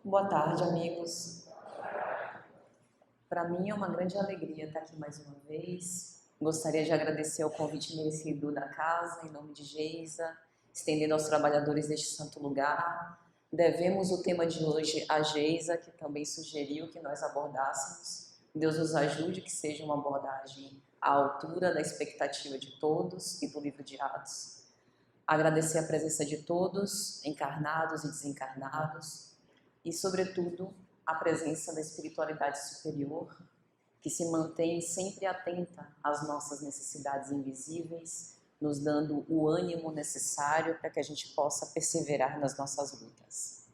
Boa tarde, amigos. Para mim é uma grande alegria estar aqui mais uma vez. Gostaria de agradecer o convite merecido da casa, em nome de Geisa, estendendo aos trabalhadores deste santo lugar. Devemos o tema de hoje a Geisa, que também sugeriu que nós abordássemos. Deus nos ajude que seja uma abordagem à altura da expectativa de todos e do livro de Atos. Agradecer a presença de todos, encarnados e desencarnados, e, sobretudo, a presença da espiritualidade superior, que se mantém sempre atenta às nossas necessidades invisíveis, nos dando o ânimo necessário para que a gente possa perseverar nas nossas lutas.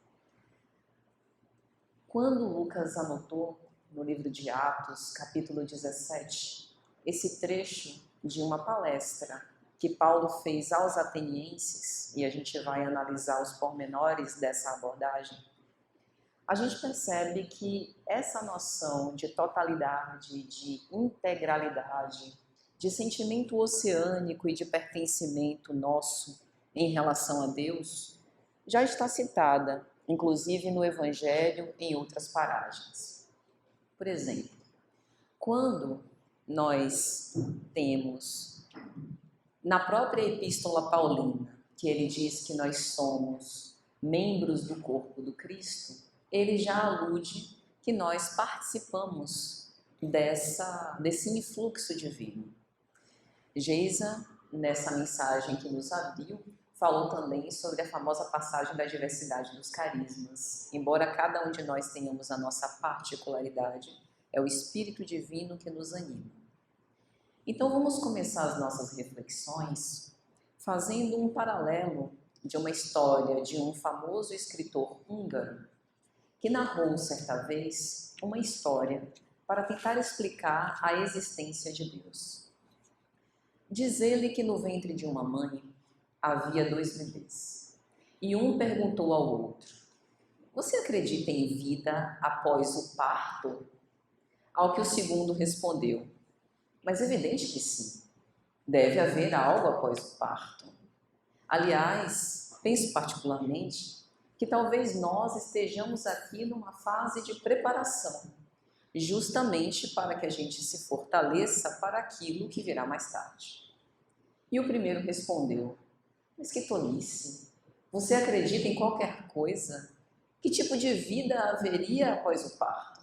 Quando Lucas anotou no livro de Atos, capítulo 17, esse trecho de uma palestra que Paulo fez aos atenienses, e a gente vai analisar os pormenores dessa abordagem, a gente percebe que essa noção de totalidade, de integralidade, de sentimento oceânico e de pertencimento nosso em relação a Deus, já está citada, inclusive no Evangelho, em outras paragens. Por exemplo, quando nós temos, na própria Epístola Paulina, que ele diz que nós somos membros do corpo do Cristo, ele já alude que nós participamos desse influxo divino. Geisa, nessa mensagem que nos abriu, falou também sobre a famosa passagem da diversidade dos carismas. Embora cada um de nós tenhamos a nossa particularidade, é o Espírito Divino que nos anima. Então vamos começar as nossas reflexões fazendo um paralelo de uma história de um famoso escritor húngaro que narrou certa vez uma história para tentar explicar a existência de Deus. Diz ele que no ventre de uma mãe havia 2 bebês, e um perguntou ao outro: "Você acredita em vida após o parto?" Ao que o segundo respondeu: "Mas é evidente que sim, deve haver algo após o parto. Aliás, penso particularmente que talvez nós estejamos aqui numa fase de preparação, justamente para que a gente se fortaleça para aquilo que virá mais tarde." E o primeiro respondeu: "Mas que tolice! Você acredita em qualquer coisa? Que tipo de vida haveria após o parto?"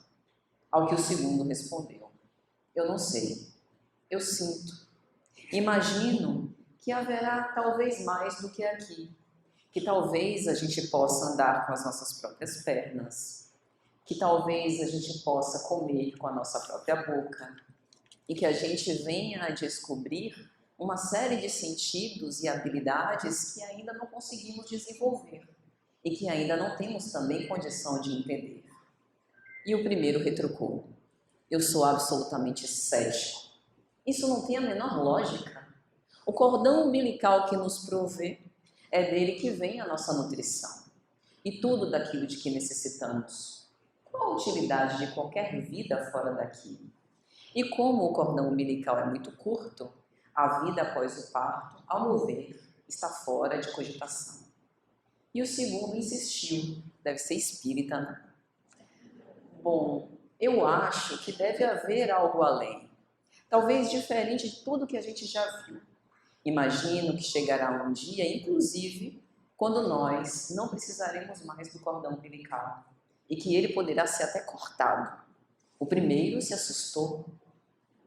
Ao que o segundo respondeu: "Eu não sei. Eu sinto. Imagino que haverá talvez mais do que aqui. Que talvez a gente possa andar com as nossas próprias pernas, que talvez a gente possa comer com a nossa própria boca e que a gente venha a descobrir uma série de sentidos e habilidades que ainda não conseguimos desenvolver e que ainda não temos também condição de entender." E o primeiro retrucou: "Eu sou absolutamente cético. Isso não tem a menor lógica. O cordão umbilical que nos provê, é dele que vem a nossa nutrição e tudo daquilo de que necessitamos. Qual a utilidade de qualquer vida fora daqui? E como o cordão umbilical é muito curto, a vida após o parto, ao meu ver, está fora de cogitação." E o segundo insistiu: "Deve ser espírita, né?" "Bom, eu acho que deve haver algo além, talvez diferente de tudo que a gente já viu. Imagino que chegará um dia, inclusive, quando nós não precisaremos mais do cordão umbilical e que ele poderá ser até cortado." O primeiro se assustou.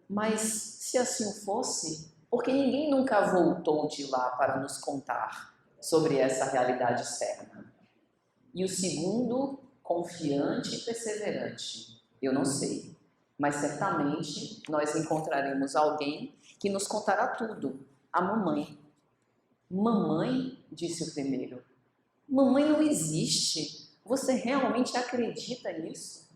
"Mas se assim fosse, porque ninguém nunca voltou de lá para nos contar sobre essa realidade externa?" E o segundo, confiante e perseverante: "Eu não sei, mas certamente nós encontraremos alguém que nos contará tudo. A mamãe." "Mamãe?" disse o primeiro. "Mamãe não existe. Você realmente acredita nisso?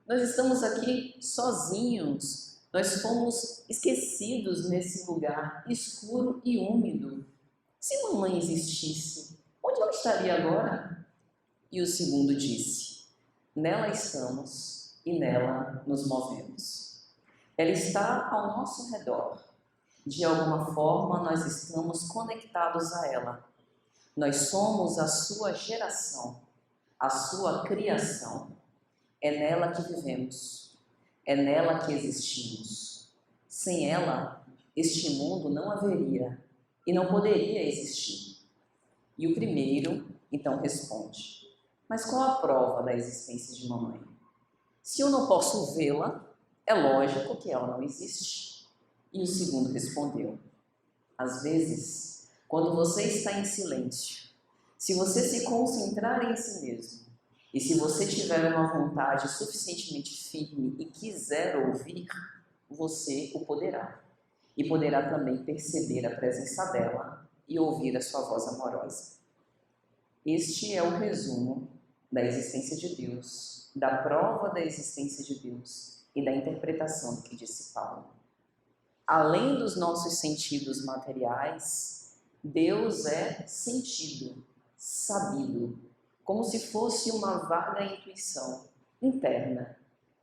Nós estamos aqui sozinhos. Nós fomos esquecidos nesse lugar escuro e úmido. Se mamãe existisse, onde ela estaria agora?" E o segundo disse: "Nela estamos e nela nos movemos. Ela está ao nosso redor. De alguma forma, nós estamos conectados a ela. Nós somos a sua geração. a sua criação. É nela que vivemos, é nela que existimos. Sem ela, este mundo não haveria e não poderia existir. E o primeiro, então, responde: mas qual a prova da existência de mamãe? Se eu não posso vê-la, é lógico que ela não existe. E o segundo respondeu: às vezes, quando você está em silêncio, se você se concentrar em si mesmo, e se você tiver uma vontade suficientemente firme e quiser ouvir, você o poderá. E poderá também perceber a presença dela e ouvir a sua voz amorosa. Este é o resumo da existência de Deus, da prova da existência de Deus e da interpretação do que disse Paulo. Além dos nossos sentidos materiais, Deus é sentido, sabido, como se fosse uma vaga intuição interna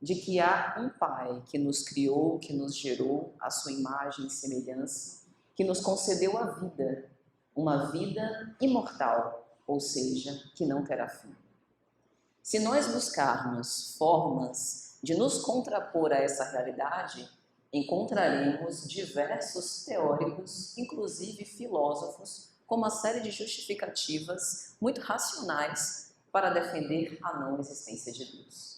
de que há um Pai que nos criou, que nos gerou à sua imagem e semelhança, que nos concedeu a vida, uma vida imortal, ou seja, que não terá fim. Se nós buscarmos formas de nos contrapor a essa realidade, encontraremos diversos teóricos, inclusive filósofos, com uma série de justificativas muito racionais para defender a não existência de Deus.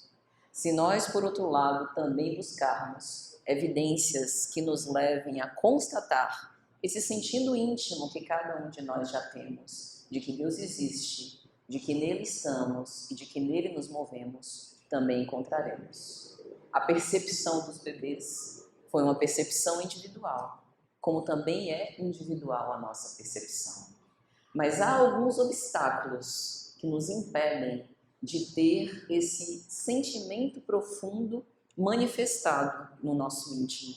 Se nós, por outro lado, também buscarmos evidências que nos levem a constatar esse sentido íntimo que cada um de nós já temos, de que Deus existe, de que nele estamos e de que nele nos movemos, também encontraremos. A percepção dos bebês foi uma percepção individual, como também é individual a nossa percepção. Mas há alguns obstáculos que nos impedem de ter esse sentimento profundo manifestado no nosso íntimo,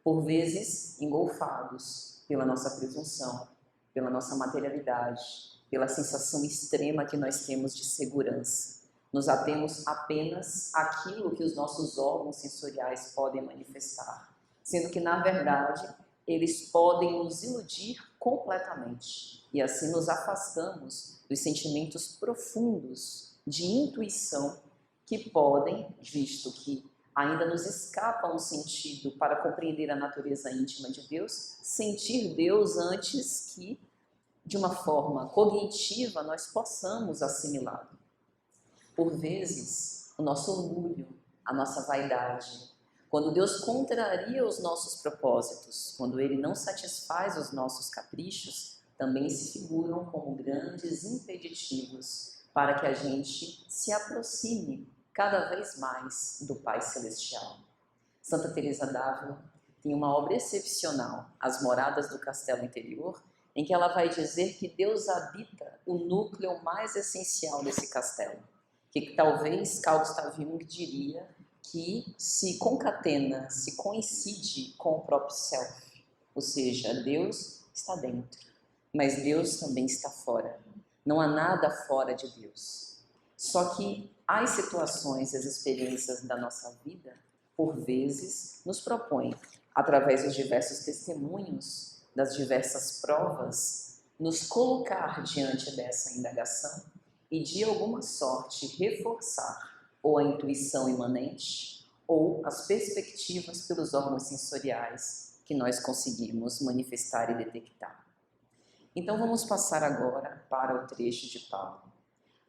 por vezes engolfados pela nossa presunção, pela nossa materialidade, pela sensação extrema que nós temos de segurança. Nos atemos apenas àquilo que os nossos órgãos sensoriais podem manifestar, sendo que, na verdade, eles podem nos iludir completamente. E assim nos afastamos dos sentimentos profundos de intuição que podem, visto que ainda nos escapa um sentido para compreender a natureza íntima de Deus, sentir Deus antes que, de uma forma cognitiva, nós possamos assimilá-lo. Por vezes, o nosso orgulho, a nossa vaidade, quando Deus contraria os nossos propósitos, quando Ele não satisfaz os nossos caprichos, também se figuram como grandes impeditivos para que a gente se aproxime cada vez mais do Pai Celestial. Santa Teresa d'Ávila tem uma obra excepcional, As Moradas do Castelo Interior, em que ela vai dizer que Deus habita o núcleo mais essencial desse castelo, que talvez Carl Gustav Jung diria que se concatena, se coincide com o próprio self, ou seja, Deus está dentro, mas Deus também está fora. Não há nada fora de Deus. Só que as situações e as experiências da nossa vida, por vezes, nos propõem, através dos diversos testemunhos, das diversas provas, nos colocar diante dessa indagação e, de alguma sorte, reforçar ou a intuição imanente ou as perspectivas pelos órgãos sensoriais que nós conseguimos manifestar e detectar. Então vamos passar agora para o trecho de Paulo.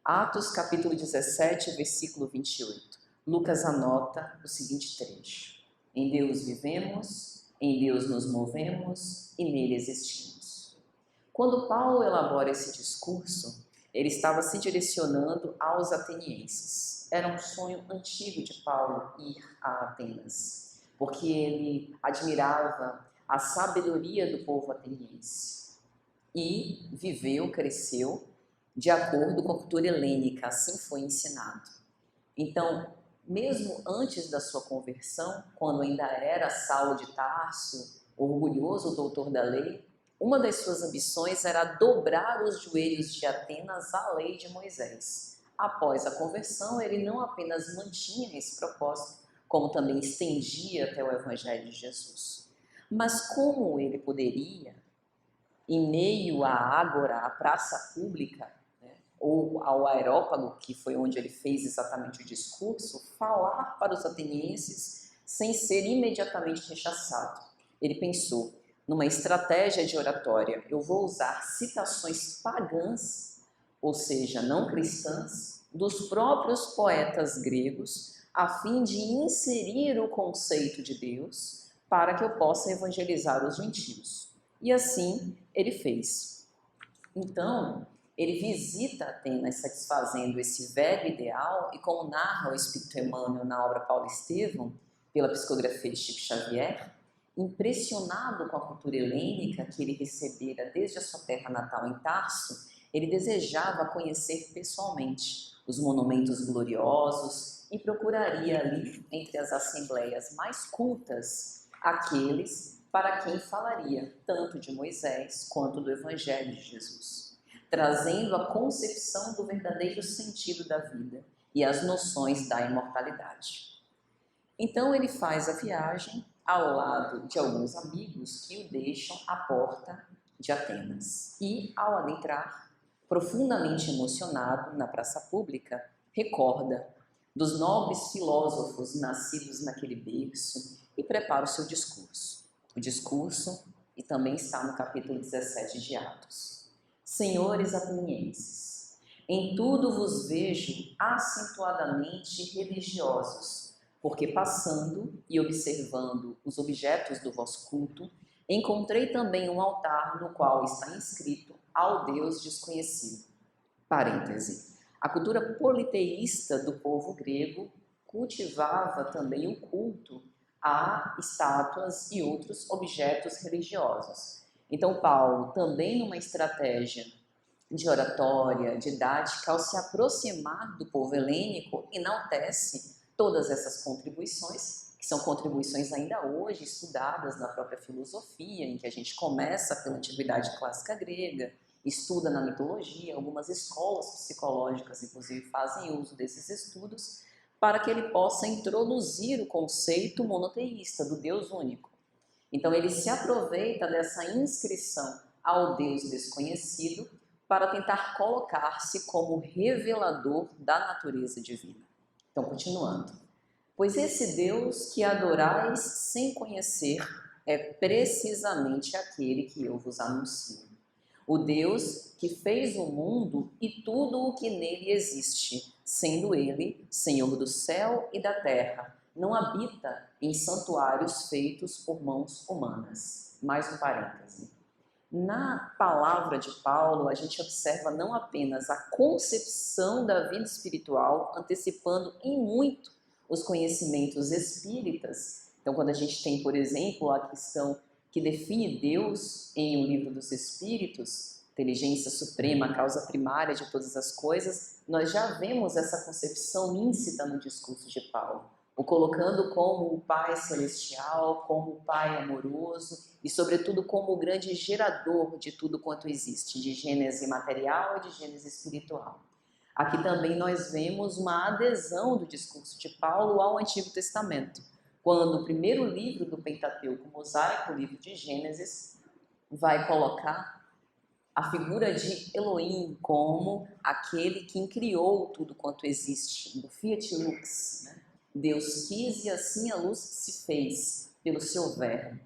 Atos capítulo 17, versículo 28. Lucas anota o seguinte trecho: em Deus vivemos, em Deus nos movemos e nele existimos. Quando Paulo elabora esse discurso, ele estava se direcionando aos atenienses. Era um sonho antigo de Paulo ir a Atenas, porque ele admirava a sabedoria do povo ateniense e viveu, cresceu de acordo com a cultura helênica, assim foi ensinado. Então, mesmo antes da sua conversão, quando ainda era Saulo de Tarso, orgulhoso doutor da lei, uma das suas ambições era dobrar os joelhos de Atenas à lei de Moisés. Após a conversão, ele não apenas mantinha esse propósito, como também estendia até o Evangelho de Jesus. Mas como ele poderia, em meio à ágora, à praça pública, ou ao Areópago, que foi onde ele fez exatamente o discurso, falar para os atenienses sem ser imediatamente rechaçado. Ele pensou, numa estratégia de oratória, eu vou usar citações pagãs, ou seja, não cristãs, dos próprios poetas gregos, a fim de inserir o conceito de Deus para que eu possa evangelizar os gentios. E assim ele fez. Então, ele visita Atenas satisfazendo esse velho ideal e, como narra o Espírito Emmanuel na obra Paulo Estevão, pela psicografia de Chico Xavier, impressionado com a cultura helênica que ele recebera desde a sua terra natal em Tarso, ele desejava conhecer pessoalmente os monumentos gloriosos e procuraria ali, entre as assembleias mais cultas, aqueles para quem falaria tanto de Moisés quanto do Evangelho de Jesus, trazendo a concepção do verdadeiro sentido da vida e as noções da imortalidade. Então ele faz a viagem ao lado de alguns amigos que o deixam à porta de Atenas. E, ao adentrar, profundamente emocionado na praça pública, recorda dos nobres filósofos nascidos naquele berço e prepara o seu discurso. O discurso, e também está no capítulo 17 de Atos. Senhores atenienses, em tudo vos vejo acentuadamente religiosos, porque passando e observando os objetos do vosso culto, encontrei também um altar no qual está inscrito ao Deus desconhecido. Parêntese. A cultura politeísta do povo grego cultivava também o culto a estátuas e outros objetos religiosos. Então, Paulo, também numa estratégia de oratória, didática, ao se aproximar do povo helênico, enaltece todas essas contribuições, que são contribuições ainda hoje estudadas na própria filosofia, em que a gente começa pela antiguidade clássica grega, estuda na mitologia, algumas escolas psicológicas, inclusive, fazem uso desses estudos, para que ele possa introduzir o conceito monoteísta do Deus único. Então, ele se aproveita dessa inscrição ao Deus desconhecido para tentar colocar-se como revelador da natureza divina. Então, continuando. Pois esse Deus que adorais sem conhecer é precisamente aquele que eu vos anuncio. O Deus que fez o mundo e tudo o que nele existe, sendo ele Senhor do céu e da terra, não habita em santuários feitos por mãos humanas. Mais um parêntese. Na palavra de Paulo, a gente observa não apenas a concepção da vida espiritual, antecipando em muito os conhecimentos espíritas. Então, quando a gente tem, por exemplo, a questão que define Deus em O Livro dos Espíritos, inteligência suprema, causa primária de todas as coisas, nós já vemos essa concepção íncita no discurso de Paulo, o colocando como o Pai celestial, como o Pai amoroso e, sobretudo, como o grande gerador de tudo quanto existe, de gênese material e de gênese espiritual. Aqui também nós vemos uma adesão do discurso de Paulo ao Antigo Testamento, quando o primeiro livro do Pentateuco, o mosaico, o livro de Gênesis, vai colocar a figura de Elohim como aquele que criou tudo quanto existe, do Fiat Lux, né? Deus quis e assim a luz se fez pelo seu verbo.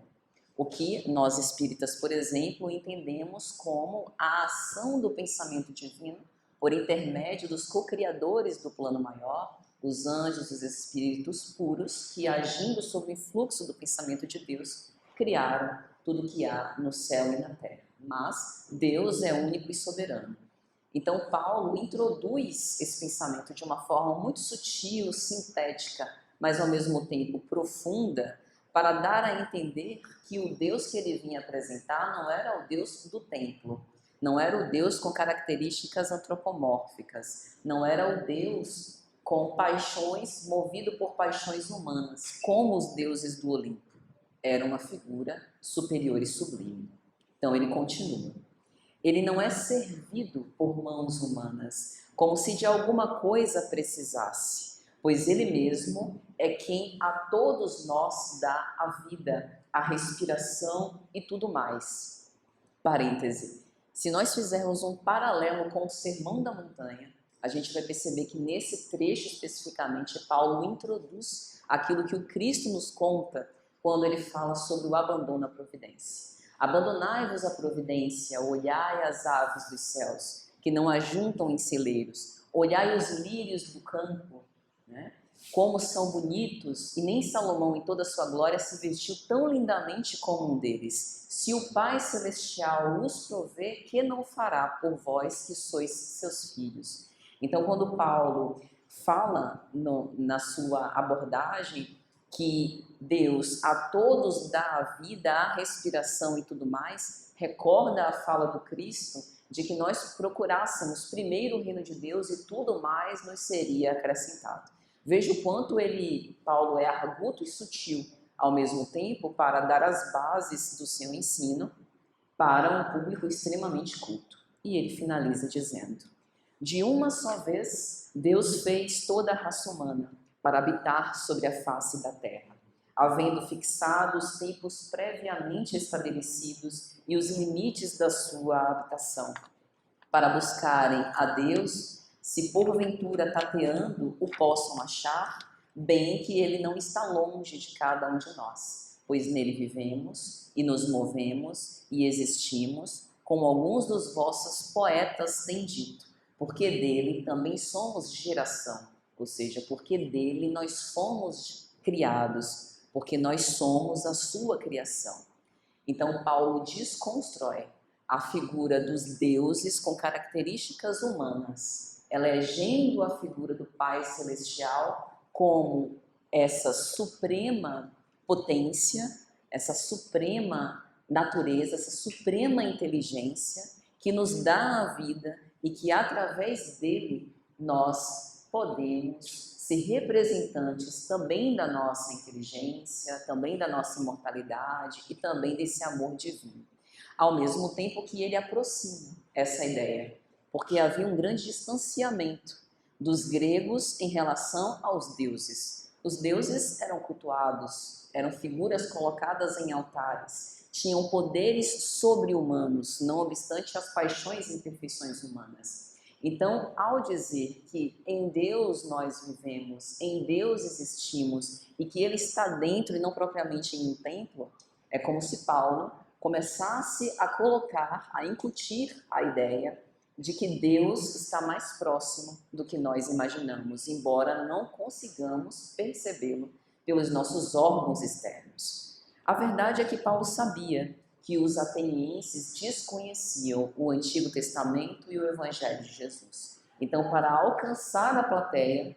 O que nós espíritas, por exemplo, entendemos como a ação do pensamento divino por intermédio dos co-criadores do plano maior, os anjos, os espíritos puros, que agindo sob o influxo do pensamento de Deus, criaram tudo que há no céu e na terra. Mas Deus é único e soberano. Então Paulo introduz esse pensamento de uma forma muito sutil, sintética, mas ao mesmo tempo profunda, para dar a entender que o Deus que ele vinha apresentar não era o Deus do templo, não era o Deus com características antropomórficas, não era o Deus com paixões, movido por paixões humanas, como os deuses do Olimpo. Era uma figura superior e sublime. Então ele continua. Ele não é servido por mãos humanas, como se de alguma coisa precisasse, pois ele mesmo é quem a todos nós dá a vida, a respiração e tudo mais. Parêntese. Se nós fizermos um paralelo com o Sermão da Montanha, a gente vai perceber que nesse trecho especificamente Paulo introduz aquilo que o Cristo nos conta quando ele fala sobre o abandono à providência. Abandonai-vos à providência, olhai as aves dos céus, que não ajuntam em celeiros, olhai os lírios do campo, né? Como são bonitos, e nem Salomão em toda a sua glória se vestiu tão lindamente como um deles. Se o Pai Celestial os provê, que não fará por vós que sois seus filhos? Então, quando Paulo fala na sua abordagem que Deus a todos dá a vida, a respiração e tudo mais, recorda a fala do Cristo de que nós procurássemos primeiro o reino de Deus e tudo mais nos seria acrescentado. Veja o quanto Paulo é arguto e sutil ao mesmo tempo para dar as bases do seu ensino para um público extremamente culto. E ele finaliza dizendo: de uma só vez, Deus fez toda a raça humana para habitar sobre a face da terra, havendo fixado os tempos previamente estabelecidos e os limites da sua habitação, para buscarem a Deus, se porventura tateando o possam achar, bem que ele não está longe de cada um de nós, pois nele vivemos e nos movemos e existimos, como alguns dos vossos poetas têm dito, porque dele também somos geração, ou seja, porque dele nós fomos criados, porque nós somos a sua criação. Então Paulo desconstrói a figura dos deuses com características humanas, elegendo a figura do Pai Celestial como essa suprema potência, essa suprema natureza, essa suprema inteligência que nos dá a vida e que através dele nós podemos ser representantes também da nossa inteligência, também da nossa imortalidade e também desse amor divino. Ao mesmo tempo que ele aproxima essa ideia, porque havia um grande distanciamento dos gregos em relação aos deuses. Os deuses eram cultuados, eram figuras colocadas em altares, tinham poderes sobre-humanos, não obstante as paixões e imperfeições humanas. Então, ao dizer que em Deus nós vivemos, em Deus existimos e que Ele está dentro e não propriamente em um templo, é como se Paulo começasse a colocar, a incutir a ideia de que Deus está mais próximo do que nós imaginamos, embora não consigamos percebê-lo pelos nossos órgãos externos. A verdade é que Paulo sabia que os atenienses desconheciam o Antigo Testamento e o Evangelho de Jesus. Então, para alcançar a plateia,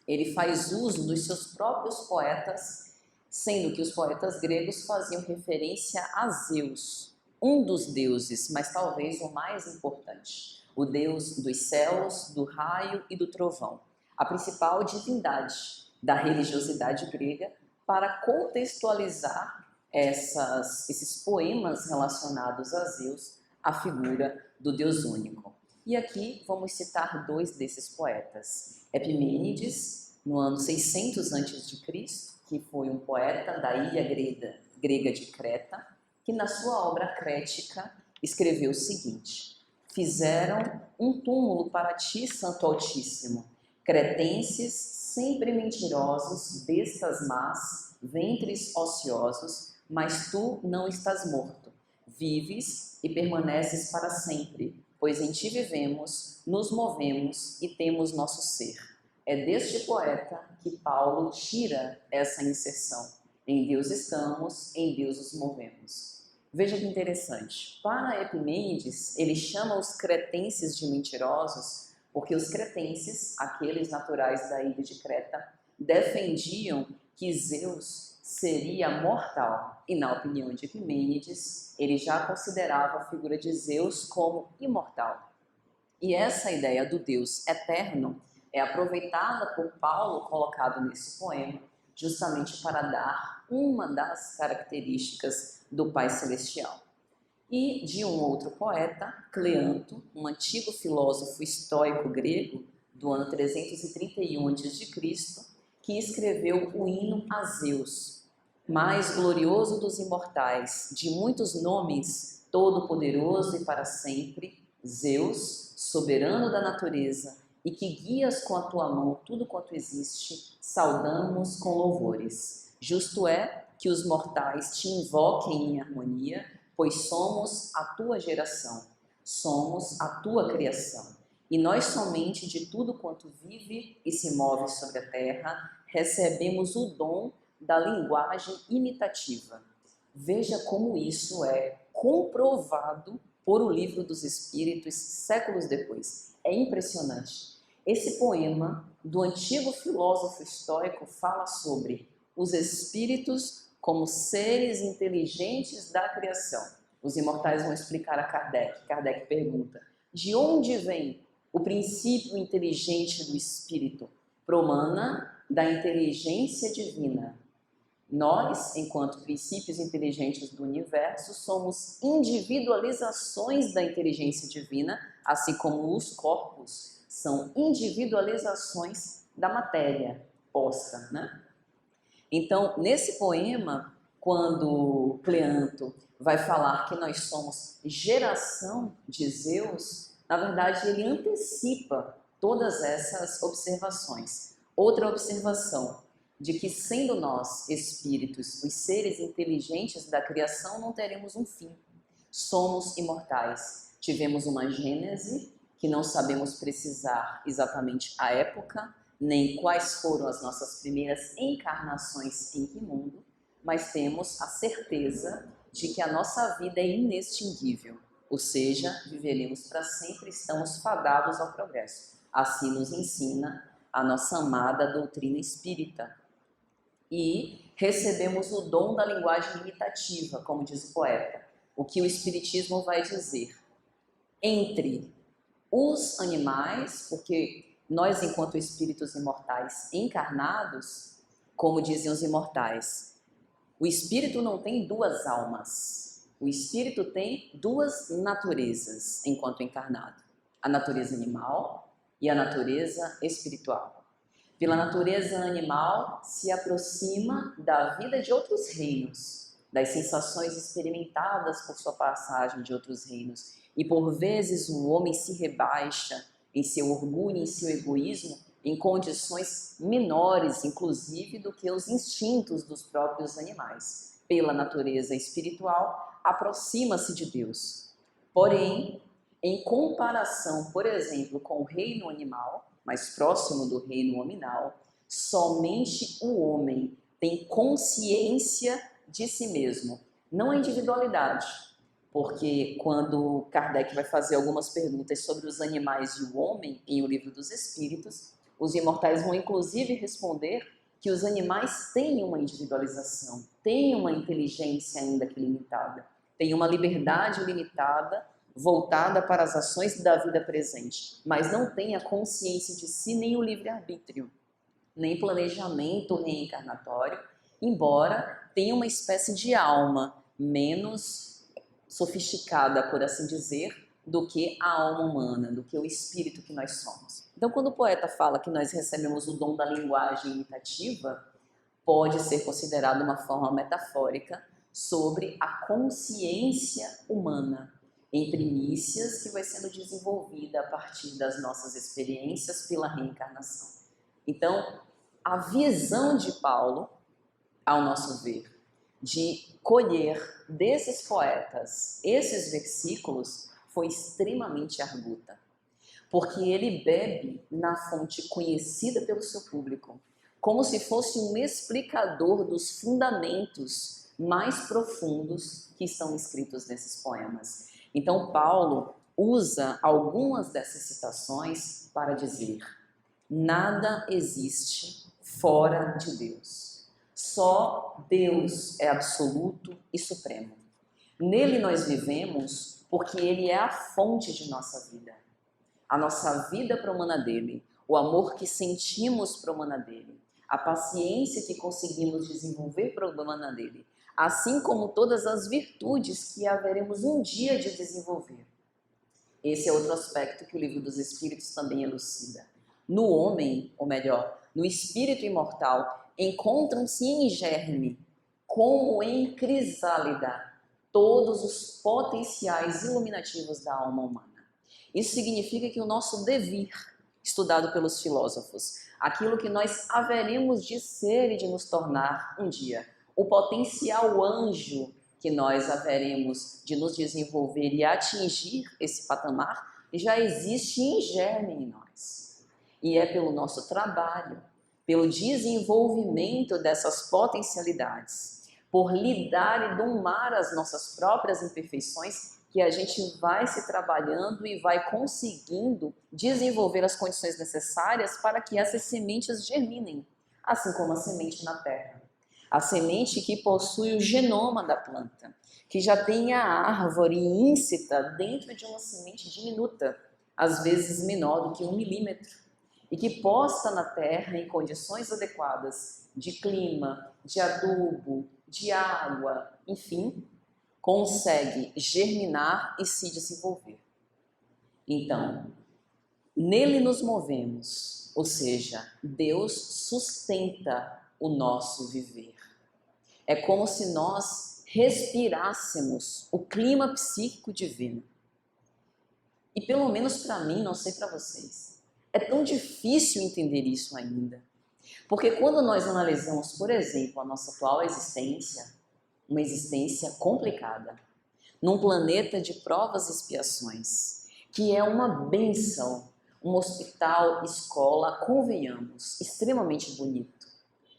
ele faz uso dos seus próprios poetas, sendo que os poetas gregos faziam referência a Zeus, um dos deuses, mas talvez o mais importante, o deus dos céus, do raio e do trovão, a principal divindade da religiosidade grega, para contextualizar esses poemas relacionados a Zeus, a figura do Deus único. E aqui vamos citar dois desses poetas. Epimênides, no ano 600 a.C., que foi um poeta da ilha grega de Creta, que na sua obra Crética escreveu o seguinte: fizeram um túmulo para ti, Santo Altíssimo, cretenses, sempre mentirosos, bestas más, ventres ociosos, mas tu não estás morto, vives e permaneces para sempre, pois em ti vivemos, nos movemos e temos nosso ser. É deste poeta que Paulo tira essa inserção. Em Deus estamos, em Deus nos movemos. Veja que interessante. Para Epimênides, ele chama os cretenses de mentirosos, porque os cretenses, aqueles naturais da ilha de Creta, defendiam que Zeus seria mortal. E na opinião de Epimênides, ele já considerava a figura de Zeus como imortal. E essa ideia do Deus eterno é aproveitada por Paulo, colocado nesse poema, justamente para dar uma das características do Pai Celestial. E de um outro poeta, Cleanto, um antigo filósofo estoico grego, do ano 331 a.C., que escreveu o hino a Zeus, mais glorioso dos imortais, de muitos nomes, todo-poderoso e para sempre, Zeus, soberano da natureza, e que guias com a tua mão tudo quanto existe, saudamos com louvores. Justo é que os mortais te invoquem em harmonia, pois somos a tua geração, somos a tua criação. E nós somente de tudo quanto vive e se move sobre a terra, recebemos o dom da linguagem imitativa. Veja como isso é comprovado por o Livro dos Espíritos séculos depois. É impressionante. Esse poema do antigo filósofo estoico fala sobre os espíritos como seres inteligentes da criação. Os imortais vão explicar a Kardec. Kardec pergunta: de onde vem o princípio inteligente do espírito? Promana da inteligência divina. Nós, enquanto princípios inteligentes do universo, somos individualizações da inteligência divina, assim como os corpos são individualizações da matéria posta, né? Então, nesse poema, quando Cleanto vai falar que nós somos geração de Zeus, na verdade ele antecipa todas essas observações. Outra observação, de que sendo nós espíritos, os seres inteligentes da criação, não teremos um fim. Somos imortais. Tivemos uma gênese que não sabemos precisar exatamente a época, nem quais foram as nossas primeiras encarnações em que mundo, mas temos a certeza de que a nossa vida é inextinguível, ou seja, viveremos para sempre, estamos fadados ao progresso. Assim nos ensina a nossa amada doutrina espírita. E recebemos o dom da linguagem imitativa, como diz o poeta. O que o Espiritismo vai dizer? Entre os animais, porque nós, enquanto espíritos imortais encarnados, como dizem os imortais, o espírito não tem duas almas. O espírito tem duas naturezas enquanto encarnado. A natureza animal e a natureza espiritual. Pela natureza animal, se aproxima da vida de outros reinos, das sensações experimentadas por sua passagem de outros reinos. E por vezes o homem se rebaixa em seu orgulho, em seu egoísmo, em condições menores, inclusive, do que os instintos dos próprios animais. Pela natureza espiritual, aproxima-se de Deus. Porém, em comparação, por exemplo, com o reino animal, mais próximo do reino nominal, somente o homem tem consciência de si mesmo, não a individualidade, porque quando Kardec vai fazer algumas perguntas sobre os animais e o homem em O Livro dos Espíritos, os imortais vão inclusive responder que os animais têm uma individualização, têm uma inteligência ainda que limitada, têm uma liberdade limitada voltada para as ações da vida presente, mas não tem a consciência de si, nem o livre-arbítrio, nem planejamento reencarnatório, embora tenha uma espécie de alma menos sofisticada, por assim dizer, do que a alma humana, do que o espírito que nós somos. Então, quando o poeta fala que nós recebemos o dom da linguagem imitativa, pode ser considerado uma forma metafórica sobre a consciência humana, em primícias que vai sendo desenvolvida a partir das nossas experiências pela reencarnação. Então, a visão de Paulo, ao nosso ver, de colher desses poetas esses versículos, foi extremamente arguta, porque ele bebe na fonte conhecida pelo seu público, como se fosse um explicador dos fundamentos mais profundos que estão escritos nesses poemas. Então, Paulo usa algumas dessas citações para dizer: nada existe fora de Deus. Só Deus é absoluto e supremo. Nele nós vivemos porque Ele é a fonte de nossa vida. A nossa vida promana dele, o amor que sentimos promana dele, a paciência que conseguimos desenvolver promana dele, assim como todas as virtudes que haveremos um dia de desenvolver. Esse é outro aspecto que o Livro dos Espíritos também elucida. No homem, ou melhor, no espírito imortal, encontram-se em germe, como em crisálida, todos os potenciais iluminativos da alma humana. Isso significa que o nosso devir, estudado pelos filósofos, aquilo que nós haveremos de ser e de nos tornar um dia, o potencial anjo que nós haveremos de nos desenvolver e atingir esse patamar, já existe em germe em nós. E é pelo nosso trabalho, pelo desenvolvimento dessas potencialidades, por lidar e domar as nossas próprias imperfeições, que a gente vai se trabalhando e vai conseguindo desenvolver as condições necessárias para que essas sementes germinem, assim como a semente na terra. A semente que possui o genoma da planta, que já tem a árvore íncita dentro de uma semente diminuta, às vezes menor do que 1 milímetro, e que posta na terra em condições adequadas de clima, de adubo, de água, enfim, consegue germinar e se desenvolver. Então, nele nos movemos, ou seja, Deus sustenta o nosso viver. É como se nós respirássemos o clima psíquico divino. E pelo menos para mim, não sei para vocês, é tão difícil entender isso ainda. Porque quando nós analisamos, por exemplo, a nossa atual existência, uma existência complicada, num planeta de provas e expiações, que é uma bênção, um hospital, escola, convenhamos, extremamente bonito,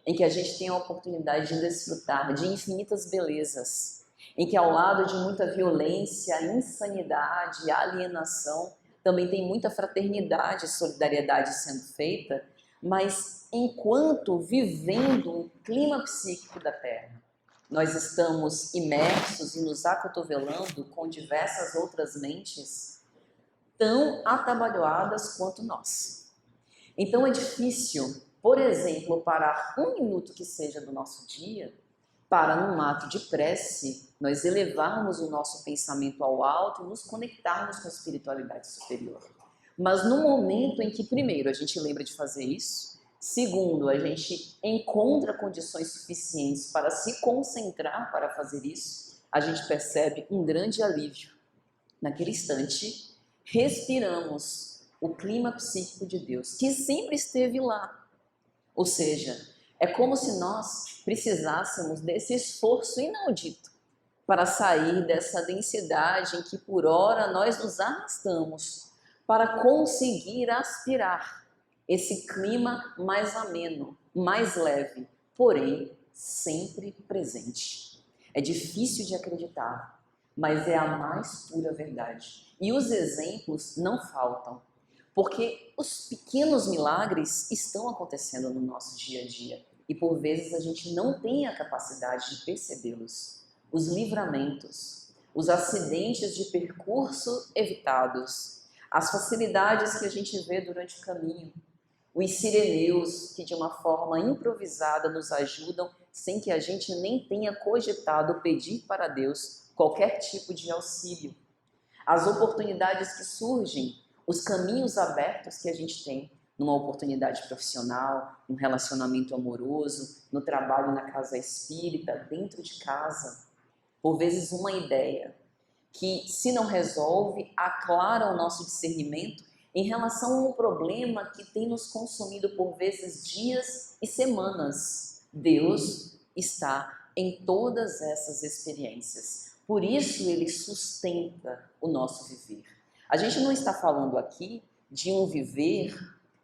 em que a gente tem a oportunidade de desfrutar de infinitas belezas, em que ao lado de muita violência, insanidade, alienação, também tem muita fraternidade e solidariedade sendo feita, mas enquanto vivendo um clima psíquico da Terra, nós estamos imersos e nos acotovelando com diversas outras mentes tão atabalhoadas quanto nós. Então é difícil, por exemplo, parar 1 minuto que seja do nosso dia para, num ato de prece, nós elevarmos o nosso pensamento ao alto e nos conectarmos com a espiritualidade superior. Mas no momento em que, primeiro, a gente lembra de fazer isso, segundo, a gente encontra condições suficientes para se concentrar para fazer isso, a gente percebe um grande alívio. Naquele instante, respiramos o clima psíquico de Deus, que sempre esteve lá. Ou seja, é como se nós precisássemos desse esforço inaudito para sair dessa densidade em que por hora nós nos arrastamos para conseguir aspirar esse clima mais ameno, mais leve, porém sempre presente. É difícil de acreditar, mas é a mais pura verdade. E os exemplos não faltam, porque os pequenos milagres estão acontecendo no nosso dia a dia e por vezes a gente não tem a capacidade de percebê-los. Os livramentos, os acidentes de percurso evitados, as facilidades que a gente vê durante o caminho, os sireneus que de uma forma improvisada nos ajudam sem que a gente nem tenha cogitado pedir para Deus qualquer tipo de auxílio. As oportunidades que surgem, os caminhos abertos que a gente tem numa oportunidade profissional, num relacionamento amoroso, no trabalho na casa espírita, dentro de casa. Por vezes uma ideia que, se não resolve, aclara o nosso discernimento em relação a um problema que tem nos consumido por vezes dias e semanas. Deus está em todas essas experiências. Por isso ele sustenta o nosso viver. A gente não está falando aqui de um viver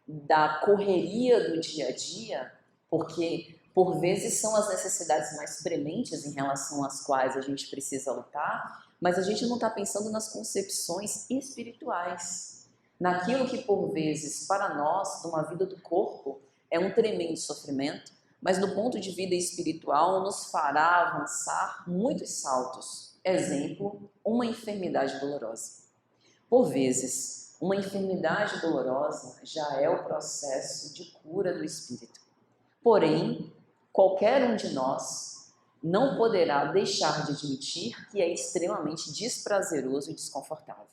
da correria do dia a dia, porque por vezes são as necessidades mais prementes em relação às quais a gente precisa lutar, mas a gente não está pensando nas concepções espirituais, naquilo que por vezes para nós, numa vida do corpo, é um tremendo sofrimento, mas do ponto de vista espiritual nos fará avançar muitos saltos. Exemplo, uma enfermidade dolorosa. Por vezes, uma enfermidade dolorosa já é o processo de cura do espírito. Porém, qualquer um de nós não poderá deixar de admitir que é extremamente desprazeroso e desconfortável.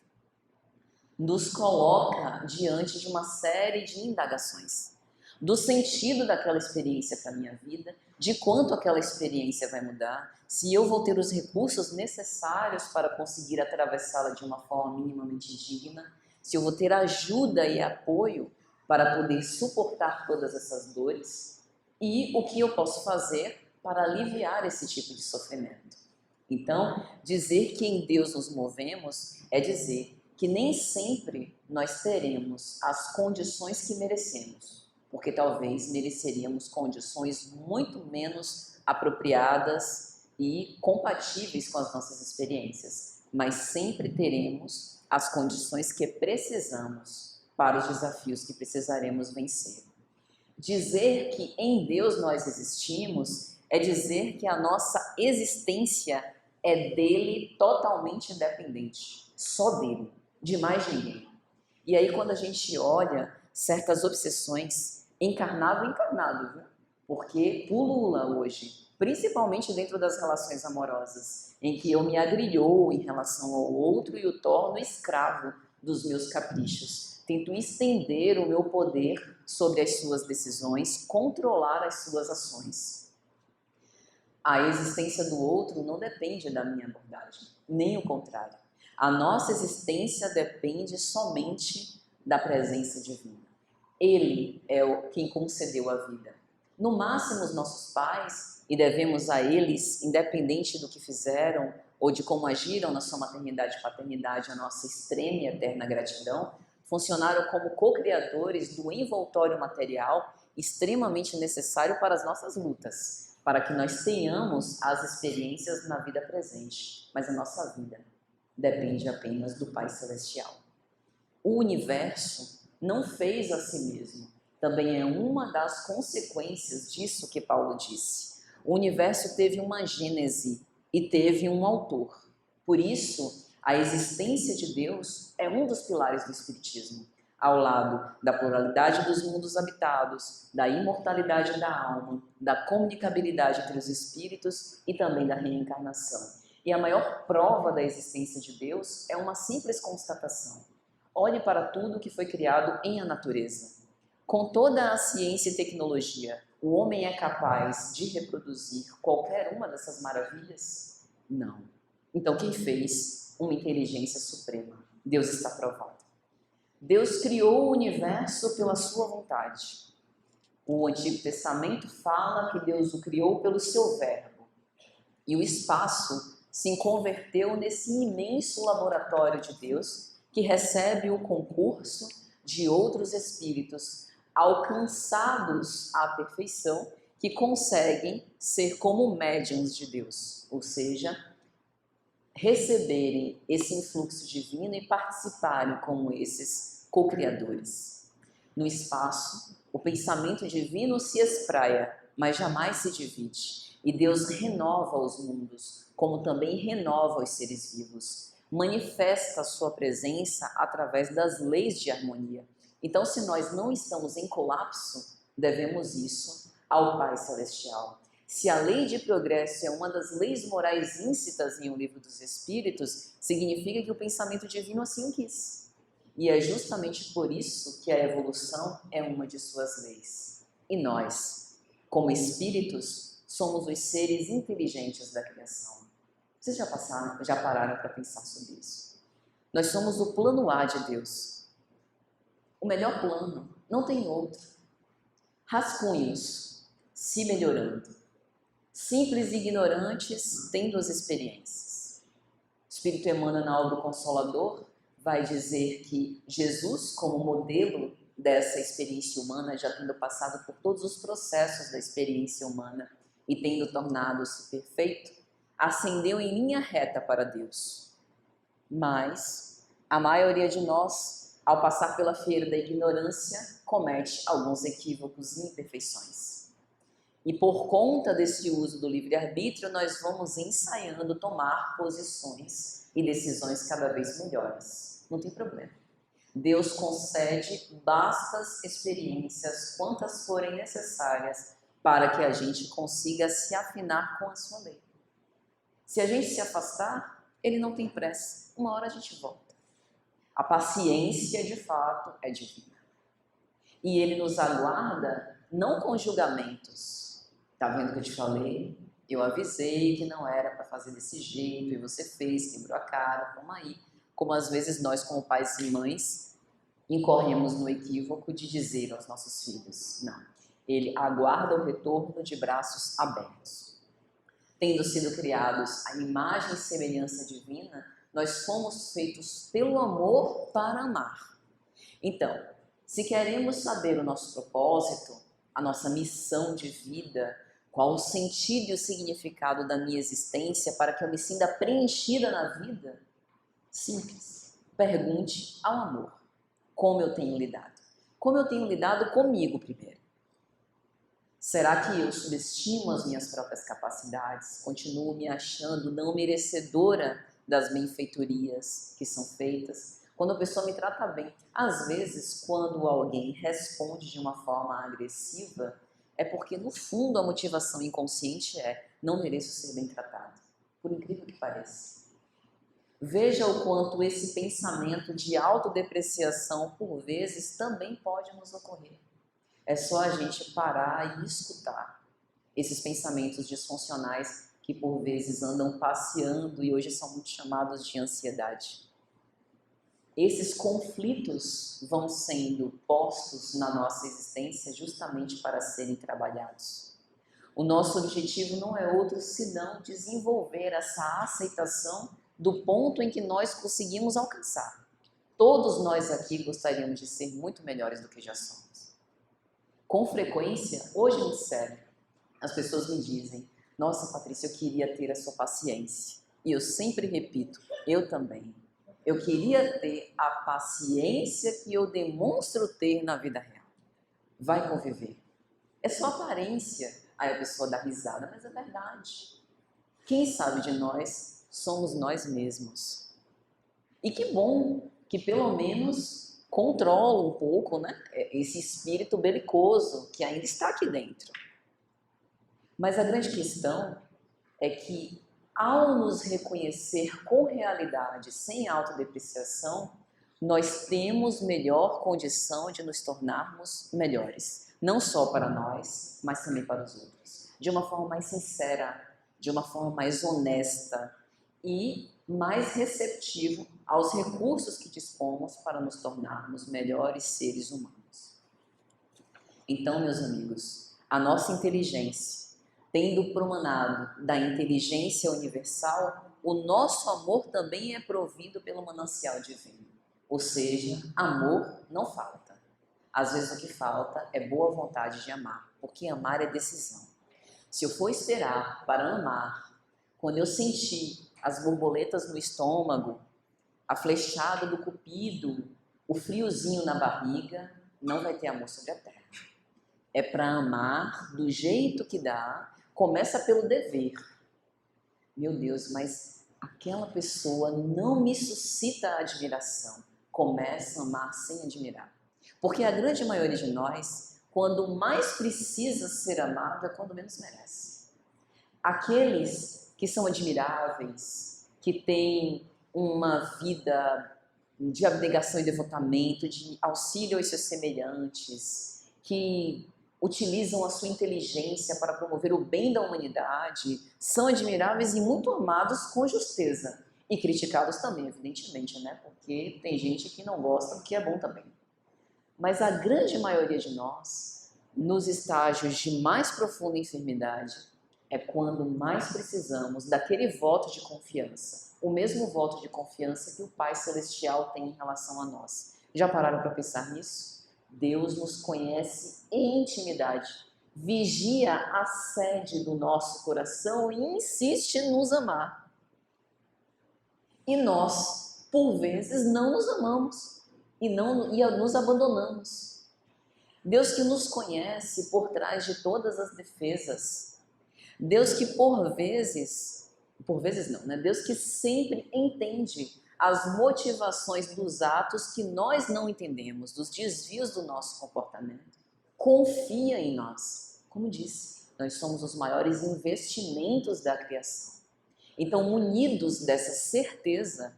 Nos coloca diante de uma série de indagações. do sentido daquela experiência para a minha vida, de quanto aquela experiência vai mudar, se eu vou ter os recursos necessários para conseguir atravessá-la de uma forma minimamente digna, se eu vou ter ajuda e apoio para poder suportar todas essas dores e o que eu posso fazer para aliviar esse tipo de sofrimento. Então, dizer que em Deus nos movemos é dizer que nem sempre nós teremos as condições que merecemos, porque talvez mereceríamos condições muito menos apropriadas e compatíveis com as nossas experiências, mas sempre teremos as condições que precisamos para os desafios que precisaremos vencer. Dizer que em Deus nós existimos é dizer que a nossa existência é dele totalmente independente, só dele, de mais ninguém. E aí quando a gente olha certas obsessões, encarnado, viu? Porque pulula hoje, principalmente dentro das relações amorosas, em que eu me agrilhoo em relação ao outro e o torno escravo dos meus caprichos. Tento estender o meu poder sobre as suas decisões, controlar as suas ações. A existência do outro não depende da minha abordagem, nem o contrário. A nossa existência depende somente da presença divina. Ele é quem concedeu a vida. No máximo, os nossos pais, e devemos a eles, independente do que fizeram ou de como agiram na sua maternidade e paternidade, a nossa extrema e eterna gratidão, funcionaram como co-criadores do envoltório material extremamente necessário para as nossas lutas, para que nós tenhamos as experiências na vida presente, mas a nossa vida depende apenas do Pai Celestial. O universo não fez a si mesmo, também é uma das consequências disso que Paulo disse. O universo teve uma gênese e teve um autor. Por isso, a existência de Deus é um dos pilares do Espiritismo, ao lado da pluralidade dos mundos habitados, da imortalidade da alma, da comunicabilidade entre os espíritos e também da reencarnação. E a maior prova da existência de Deus é uma simples constatação. Olhe para tudo que foi criado em a natureza. Com toda a ciência e tecnologia, o homem é capaz de reproduzir qualquer uma dessas maravilhas? Não. Então quem fez? Uma inteligência suprema. Deus está provado. Deus criou o universo pela sua vontade. O Antigo Testamento fala que Deus o criou pelo seu verbo. E o espaço se converteu nesse imenso laboratório de Deus que recebe o concurso de outros espíritos alcançados à perfeição que conseguem ser como médiuns de Deus, ou seja, receberem esse influxo divino e participarem como esses co-criadores. No espaço, o pensamento divino se espraia, mas jamais se divide. E Deus renova os mundos, como também renova os seres vivos. Manifesta a sua presença através das leis de harmonia. Então, se nós não estamos em colapso, devemos isso ao Pai Celestial. Se a lei de progresso é uma das leis morais íncitas em O Livro dos Espíritos, significa que o pensamento divino assim o quis. E é justamente por isso que a evolução é uma de suas leis. E nós, como espíritos, somos os seres inteligentes da criação. Vocês já pararam para pensar sobre isso? Nós somos o plano A de Deus. O melhor plano, não tem outro. Rascunhos, se melhorando. Simples e ignorantes, tendo as experiências. O Espírito Emmanuel, na obra do Consolador, vai dizer que Jesus, como modelo dessa experiência humana, já tendo passado por todos os processos da experiência humana e tendo tornado-se perfeito, ascendeu em linha reta para Deus. Mas a maioria de nós, ao passar pela feira da ignorância, comete alguns equívocos e imperfeições. E por conta desse uso do livre-arbítrio, nós vamos ensaiando tomar posições e decisões cada vez melhores. Não tem problema. Deus concede bastas experiências, quantas forem necessárias, para que a gente consiga se afinar com a sua lei. Se a gente se afastar, ele não tem pressa. Uma hora a gente volta. A paciência, de fato, é divina. E Ele nos aguarda não com julgamentos. Tá vendo que eu te falei? Eu avisei que não era para fazer desse jeito e você fez, quebrou a cara, toma aí. Como às vezes nós, como pais e mães, incorremos no equívoco de dizer aos nossos filhos. Não. Ele aguarda o retorno de braços abertos. Tendo sido criados à imagem e semelhança divina, nós fomos feitos pelo amor para amar. Então, se queremos saber o nosso propósito, a nossa missão de vida, qual o sentido e o significado da minha existência para que eu me sinta preenchida na vida, simples, pergunte ao amor. Como eu tenho lidado? Como eu tenho lidado comigo primeiro? Será que eu subestimo as minhas próprias capacidades? Continuo me achando não merecedora das benfeitorias que são feitas? Quando a pessoa me trata bem, às vezes quando alguém responde de uma forma agressiva, é porque no fundo a motivação inconsciente é: não mereço ser bem tratado. Por incrível que pareça. Veja o quanto esse pensamento de autodepreciação, por vezes, também pode nos ocorrer. É só a gente parar e escutar esses pensamentos disfuncionais que, por vezes, andam passeando e hoje são muito chamados de ansiedade. Esses conflitos vão sendo postos na nossa existência justamente para serem trabalhados. O nosso objetivo não é outro senão desenvolver essa aceitação do ponto em que nós conseguimos alcançar. Todos nós aqui gostaríamos de ser muito melhores do que já somos. Com frequência, hoje em sério, as pessoas me dizem: nossa, Patrícia, eu queria ter a sua paciência. E eu sempre repito: eu também. Eu queria ter a paciência que eu demonstro ter na vida real. Vai conviver. É só aparência. Aí a pessoa dá risada, mas é verdade. Quem sabe de nós somos nós mesmos. E que bom que pelo menos controla um pouco, né, esse espírito belicoso que ainda está aqui dentro. Mas a grande questão é que, ao nos reconhecer com realidade, sem autodepreciação, nós temos melhor condição de nos tornarmos melhores. Não só para nós, mas também para os outros. De uma forma mais sincera, de uma forma mais honesta e mais receptivo aos recursos que dispomos para nos tornarmos melhores seres humanos. Então, meus amigos, a nossa inteligência, tendo promanado da inteligência universal, o nosso amor também é provido pelo manancial divino. Ou seja, amor não falta. Às vezes o que falta é boa vontade de amar, porque amar é decisão. Se eu for esperar para amar, quando eu sentir as borboletas no estômago, a flechada do cupido, o friozinho na barriga, não vai ter amor sobre a terra. É para amar do jeito que dá, começa pelo dever. Meu Deus, mas aquela pessoa não me suscita admiração. Começa a amar sem admirar. Porque a grande maioria de nós, quando mais precisa ser amado, é quando menos merece. Aqueles que são admiráveis, que têm uma vida de abnegação e devotamento, de auxílio aos seus semelhantes, que utilizam a sua inteligência para promover o bem da humanidade, são admiráveis e muito amados com justeza. E criticados também, evidentemente, né? Porque tem gente que não gosta do que é bom também. Mas a grande maioria de nós, nos estágios de mais profunda enfermidade, é quando mais precisamos daquele voto de confiança. O mesmo voto de confiança que o Pai Celestial tem em relação a nós. Já pararam para pensar nisso? Deus nos conhece em intimidade, vigia a sede do nosso coração e insiste em nos amar. E nós, por vezes, não nos amamos e nos abandonamos. Deus que nos conhece por trás de todas as defesas. Deus que por vezes não, né? Deus que sempre entende as motivações dos atos que nós não entendemos, dos desvios do nosso comportamento. Confia em nós. Como disse, nós somos os maiores investimentos da criação. Então, munidos dessa certeza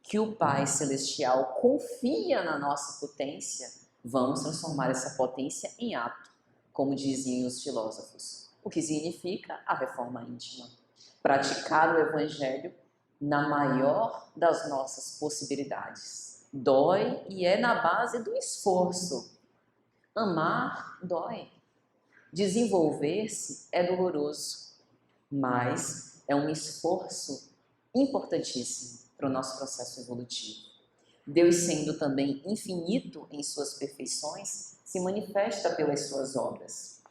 que o Pai Celestial confia na nossa potência, Vamos transformar essa potência em ato, como diziam os filósofos, o que significa a reforma íntima. Praticar o Evangelho na maior das nossas possibilidades. Dói e é na base do esforço. Amar dói. Desenvolver-se é doloroso, mas é um esforço importantíssimo para o nosso processo evolutivo. Deus, sendo também infinito em suas perfeições, se manifesta pelas suas obras.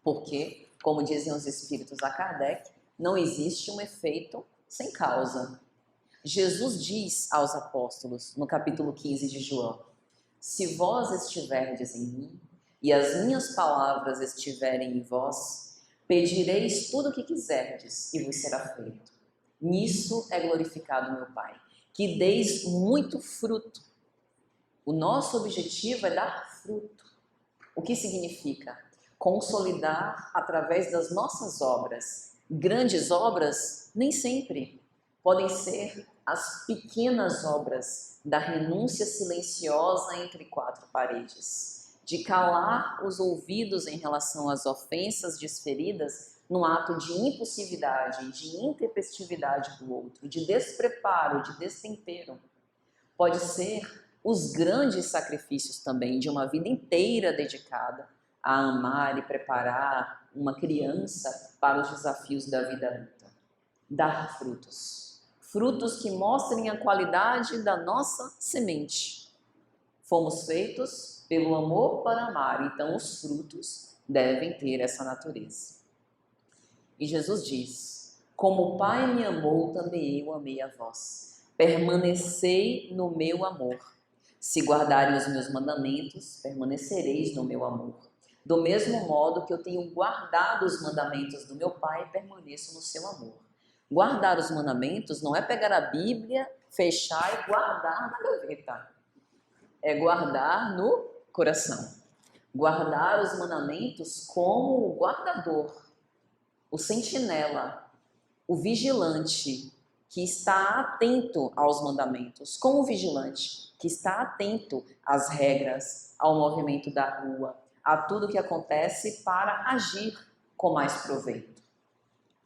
Porque, como dizem os espíritos a Kardec, não existe um efeito sem causa. Jesus diz aos apóstolos, no capítulo 15 de João: se vós estiverdes em mim, e as minhas palavras estiverem em vós, pedireis tudo o que quiserdes, e vos será feito. Nisso é glorificado meu Pai, que deis muito fruto. O nosso objetivo é dar fruto. O que significa? Consolidar através das nossas obras. Grandes obras, nem sempre. Podem ser as pequenas obras da renúncia silenciosa entre quatro paredes, de calar os ouvidos em relação às ofensas desferidas num ato de impulsividade, de intempestividade do outro, de despreparo, de destempero. Pode ser os grandes sacrifícios também de uma vida inteira dedicada a amar e preparar uma criança para os desafios da vida adulta. Dar frutos. Frutos que mostrem a qualidade da nossa semente. Fomos feitos pelo amor para amar, então os frutos devem ter essa natureza. E Jesus diz: como o Pai me amou, também eu amei a vós. Permanecei no meu amor. Se guardarem os meus mandamentos, permanecereis no meu amor. Do mesmo modo que eu tenho guardado os mandamentos do meu Pai, permaneço no seu amor. Guardar os mandamentos não é pegar a Bíblia, fechar e guardar na gaveta. É guardar no coração. Guardar os mandamentos como o guardador, o sentinela, o vigilante que está atento aos mandamentos, como o vigilante que está atento às regras, ao movimento da rua, a tudo que acontece para agir com mais proveito.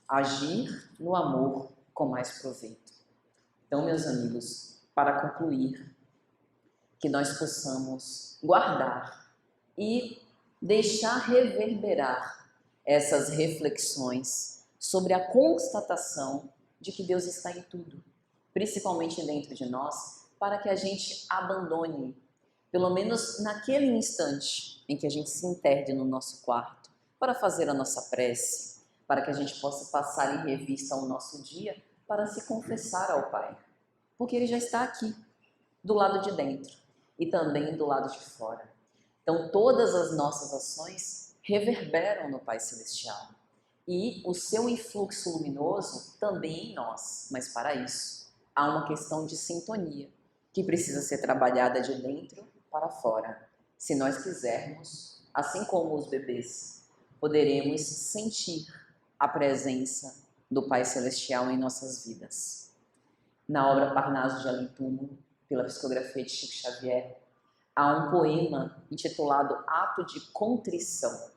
Agir no amor com mais proveito. Então, meus amigos, para concluir, que nós possamos guardar e deixar reverberar essas reflexões sobre a constatação de que Deus está em tudo, principalmente dentro de nós, para que a gente abandone, pelo menos naquele instante em que a gente se interde no nosso quarto, para fazer a nossa prece, para que a gente possa passar em revista o nosso dia, para se confessar ao Pai, porque Ele já está aqui, do lado de dentro e também do lado de fora. Então, todas as nossas ações reverberam no Pai Celestial e o seu influxo luminoso também em nós, mas para isso há uma questão de sintonia que precisa ser trabalhada de dentro para fora. Se nós quisermos, assim como os bebês, poderemos sentir a presença do Pai Celestial em nossas vidas. Na obra Parnaso de Além Túmulo, pela psicografia de Chico Xavier, há um poema intitulado Ato de Contrição.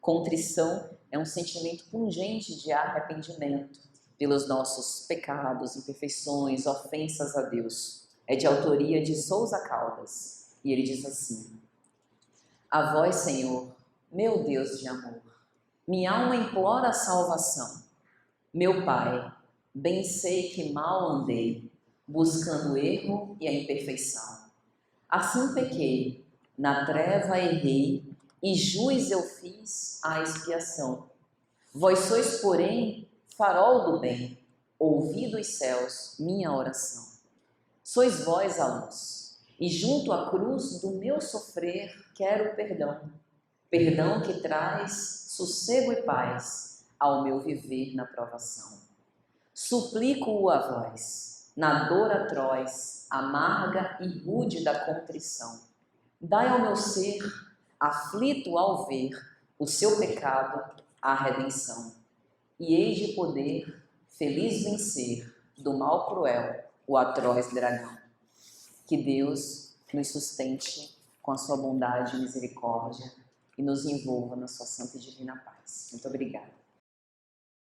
Contrição é um sentimento pungente de arrependimento pelos nossos pecados, imperfeições, ofensas a Deus. É de autoria de Souza Caldas. E ele diz assim: a vós, Senhor, meu Deus de amor, minha alma implora a salvação. Meu Pai, bem sei que mal andei, buscando o erro e a imperfeição. Assim pequei, na treva errei, e jus eu fiz a expiação. Vós sois, porém, farol do bem, ouvi dos céus minha oração. Sois vós a luz, e junto à cruz do meu sofrer quero perdão, perdão que traz sossego e paz ao meu viver na provação. Suplico-o a vós, na dor atroz, amarga e rude da contrição. Dai ao meu ser, aflito ao ver o seu pecado, a redenção. E hei de poder, feliz vencer, do mal cruel, o atroz dragão. Que Deus nos sustente com a sua bondade e misericórdia e nos envolva na sua santa e divina paz. Muito obrigada.